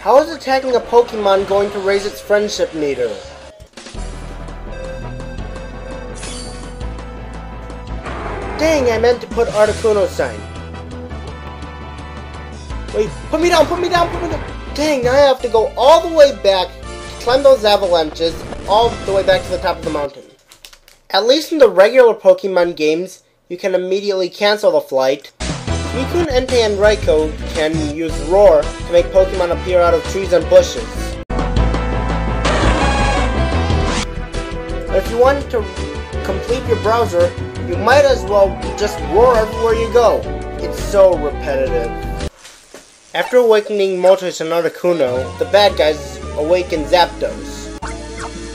How is attacking a Pokemon going to raise its friendship meter? Dang, I meant to put Articuno sign. Wait, put me down, put me down, put me down! Dang, now I have to go all the way back, climb those avalanches, all the way back to the top of the mountain. At least in the regular Pokemon games, you can immediately cancel the flight. Suicune, Entei, and Raikou can use Roar to make Pokemon appear out of trees and bushes. But if you want to complete your browser, you might as well just roar everywhere you go. It's so repetitive. After awakening Moltres and Articuno, the bad guys awaken Zapdos.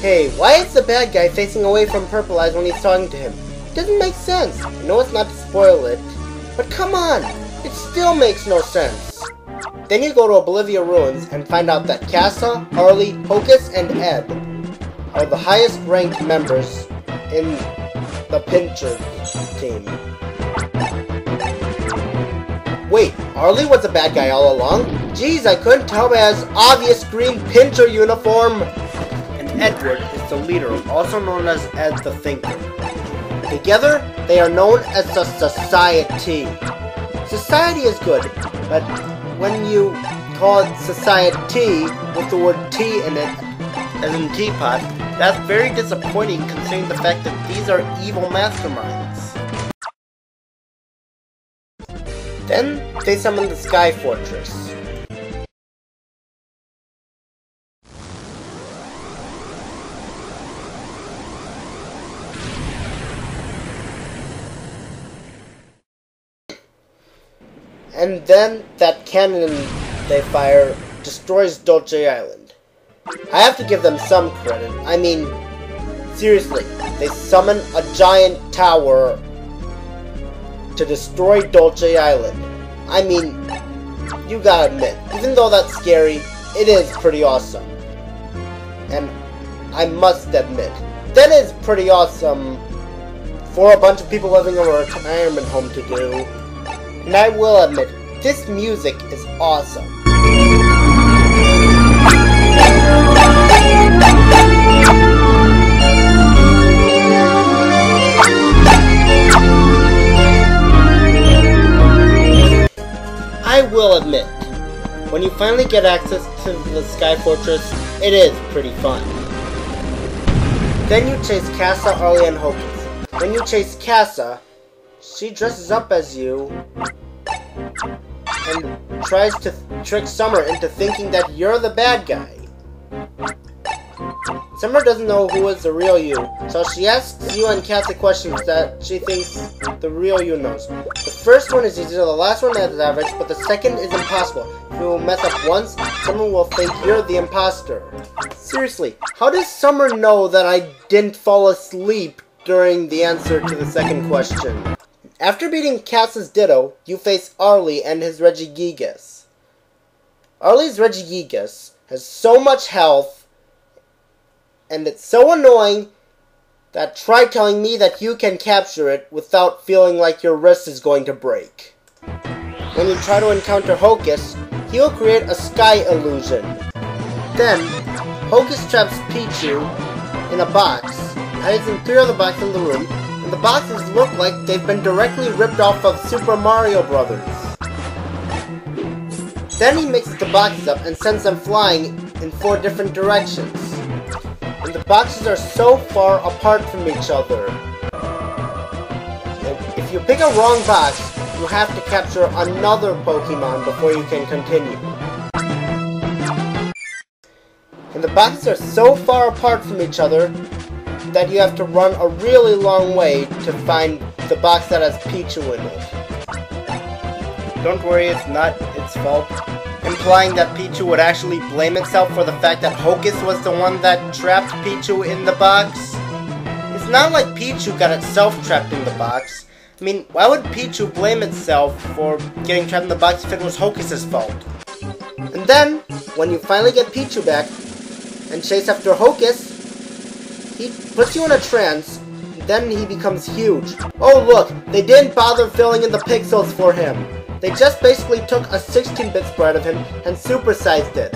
Hey, why is the bad guy facing away from Purple Eyes when he's talking to him? Doesn't make sense. I know it's not to spoil it, but come on! It still makes no sense. Then you go to Oblivia Ruins and find out that Kassa, Harley, Hocus, and Ed are the highest ranked members in the Pincher team. Wait, Harley was a bad guy all along? Jeez, I couldn't tell by his obvious green Pincher uniform! And Edward is the leader, also known as Ed the Thinker. Together, they are known as the Society. Society is good, but when you call it Society with the word T in it, as in teapot, that's very disappointing considering the fact that these are evil masterminds. Then, they summon the Sky Fortress. And then, that cannon they fire destroys Dolce Island. I have to give them some credit. I mean, seriously, they summon a giant tower to destroy Dolce Island. I mean, you gotta admit, even though that's scary, it is pretty awesome. And I must admit, that is pretty awesome for a bunch of people living in a retirement home to do. And I will admit, this music is awesome. I will admit, when you finally get access to the Sky Fortress, it is pretty fun. Then you chase Kassa, Harley, and Hocus. When you chase Kassa, she dresses up as you and tries to trick Summer into thinking that you're the bad guy. Summer doesn't know who is the real you, so she asks you and Kassa questions that she thinks the real you knows. The first one is easy, the last one is average, but the second is impossible. If you mess up once, someone will think you're the imposter. Seriously, how does Summer know that I didn't fall asleep during the answer to the second question? After beating Kassa's Ditto, you face Arlie and his Regigigas. Arlie's Regigigas has so much health, and it's so annoying that try telling me that you can capture it without feeling like your wrist is going to break. When you try to encounter Hocus, he will create a sky illusion. Then, Hocus traps Pichu in a box, hides in 3 other boxes in the room, and the boxes look like they've been directly ripped off of Super Mario Brothers. Then he mixes the boxes up and sends them flying in 4 different directions. And the boxes are so far apart from each other. And if you pick a wrong box, you have to capture another Pokemon before you can continue. And the boxes are so far apart from each other that you have to run a really long way to find the box that has Pichu in it. Don't worry, it's not its fault. Implying that Pichu would actually blame itself for the fact that Hocus was the one that trapped Pichu in the box. It's not like Pichu got itself trapped in the box. I mean, why would Pichu blame itself for getting trapped in the box if it was Hocus's fault? And then, when you finally get Pichu back and chase after Hocus, he puts you in a trance, then he becomes huge. Oh look, they didn't bother filling in the pixels for him. They just basically took a 16-bit sprite of him and supersized it.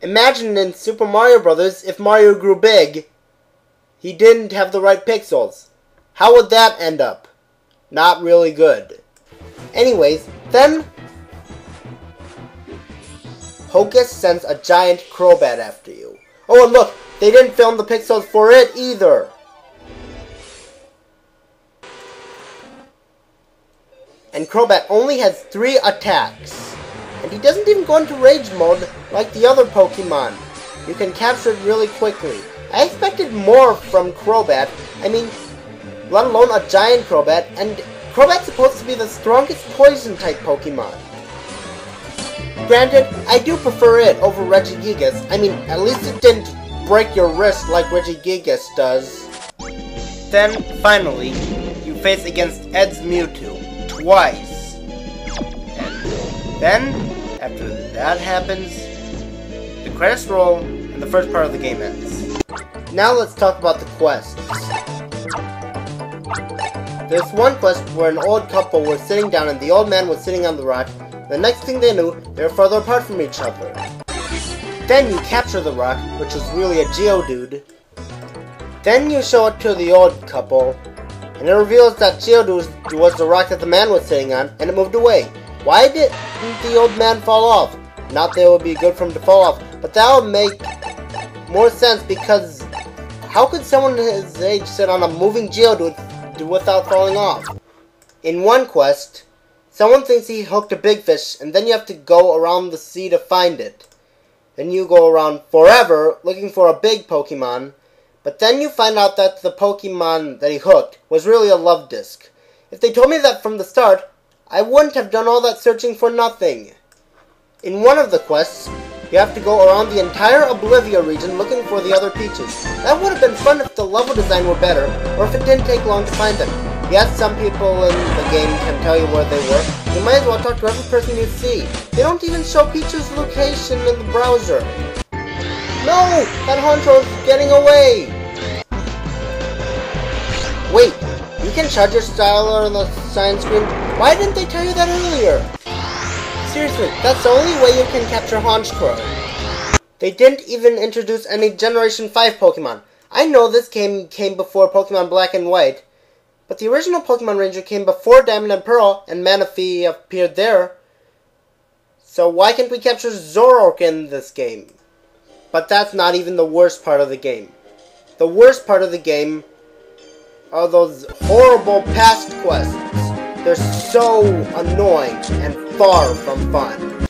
Imagine in Super Mario Bros. If Mario grew big, he didn't have the right pixels. How would that end up? Not really good. Anyways, then Hocus sends a giant Crobat after you. Oh, and look, they didn't film the pixels for it either. And Crobat only has 3 attacks. And he doesn't even go into rage mode like the other Pokemon. You can capture it really quickly. I expected more from Crobat. I mean, let alone a giant Crobat. And Crobat's supposed to be the strongest poison-type Pokemon. Granted, I do prefer it over Regigigas. I mean, at least it didn't break your wrist like Regigigas does. Then, finally, you face against Ed's Mewtwo. Twice. And then, after that happens, the credits roll and the first part of the game ends. Now let's talk about the quests. There's one quest where an old couple was sitting down and the old man was sitting on the rock. The next thing they knew, they were further apart from each other. Then you capture the rock, which was really a Geodude. Then you show it to the old couple, and it reveals that Geodude was the rock that the man was sitting on, and it moved away. Why didn't the old man fall off? Not that it would be good for him to fall off, but that would make more sense because how could someone his age sit on a moving Geodude without falling off? In one quest, someone thinks he hooked a big fish, and then you have to go around the sea to find it. Then you go around forever looking for a big Pokemon, but then you find out that the Pokemon that he hooked was really a love disc. If they told me that from the start, I wouldn't have done all that searching for nothing. In one of the quests, you have to go around the entire Oblivia region looking for the other Peaches. That would have been fun if the level design were better, or if it didn't take long to find them. Yes, some people in the game can tell you where they were. You might as well talk to every person you see. They don't even show Peach's location in the browser. No! That Honcho is getting away! Wait, you can charge your styler on the sign screen? Why didn't they tell you that earlier? Seriously, that's the only way you can capture Honchkrow. They didn't even introduce any Generation 5 Pokemon. I know this game came before Pokemon Black and White, but the original Pokemon Ranger came before Diamond and Pearl, and Manaphy appeared there. So why can't we capture Zoroark in this game? But that's not even the worst part of the game. The worst part of the game are those horrible past quests. They're so annoying and far from fun.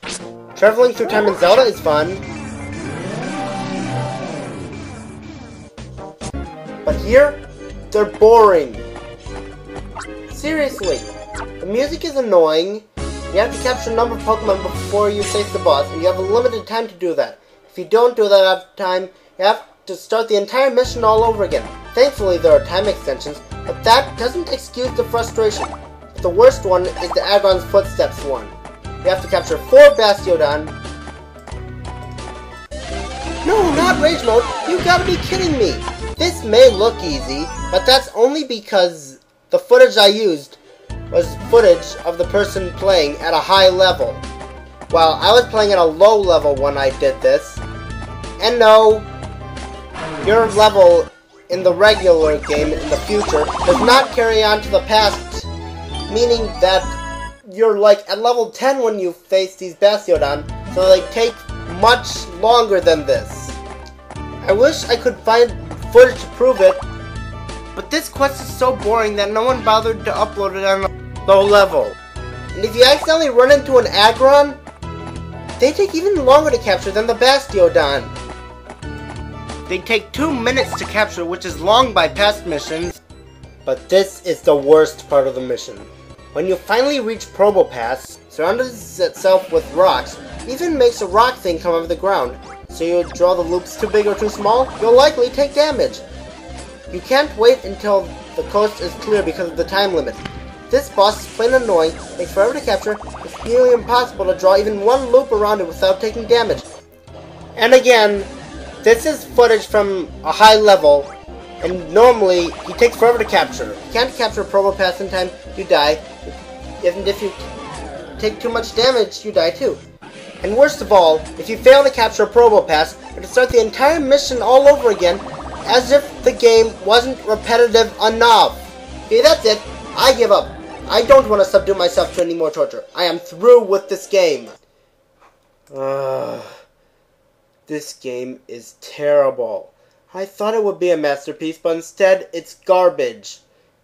Traveling through time in Zelda is fun, but here, they're boring. Seriously, the music is annoying. You have to capture a number of Pokemon before you face the boss, and you have a limited time to do that. If you don't do that after time, you have to start the entire mission all over again. Thankfully, there are time extensions, but that doesn't excuse the frustration. The worst one is the Aggron's Footsteps one. You have to capture 4 Bastiodon. No, not Rage Mode! You gotta be kidding me! This may look easy, but that's only because the footage I used was footage of the person playing at a high level, while I was playing at a low level when I did this. And no, your level in the regular game in the future does not carry on to the past, meaning that you're like at level 10 when you face these Bastiodon, so they take much longer than this. I wish I could find footage to prove it, but this quest is so boring that no one bothered to upload it on a low level. And if you accidentally run into an Aggron, they take even longer to capture than the Bastiodon. They take 2 minutes to capture, which is long by past missions. But this is the worst part of the mission. When you finally reach Probopass, surrounds itself with rocks, even makes a rock thing come out of the ground. So you draw the loops too big or too small, you'll likely take damage. You can't wait until the coast is clear because of the time limit. This boss is plain annoying, takes forever to capture, it's nearly impossible to draw even one loop around it without taking damage. And again, this is footage from a high level, and normally it takes forever to capture. You can't capture Probopass in time, you die. And if you take too much damage, you die too. And worst of all, if you fail to capture a Probo Pass, you have to start the entire mission all over again, as if the game wasn't repetitive enough. Okay, that's it. I give up. I don't want to subdue myself to any more torture. I am through with this game. This game is terrible. I thought it would be a masterpiece, but instead, it's garbage.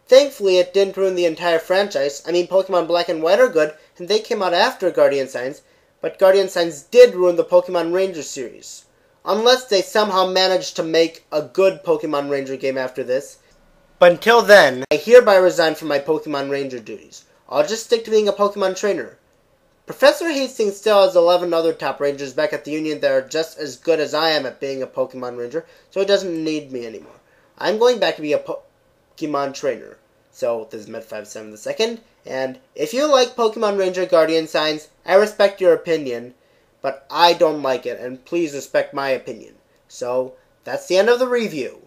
Thankfully, it didn't ruin the entire franchise. I mean, Pokemon Black and White are good, and they came out after Guardian Signs, but Guardian Signs did ruin the Pokemon Ranger series. Unless they somehow managed to make a good Pokemon Ranger game after this. But until then, I hereby resign from my Pokemon Ranger duties. I'll just stick to being a Pokemon trainer. Professor Hastings still has 11 other top rangers back at the Union that are just as good as I am at being a Pokemon Ranger, so he doesn't need me anymore. I'm going back to be a Pokemon trainer. So, this is Met57 the Second, and if you like Pokemon Ranger Guardian Signs, I respect your opinion, but I don't like it, and please respect my opinion. So, that's the end of the review.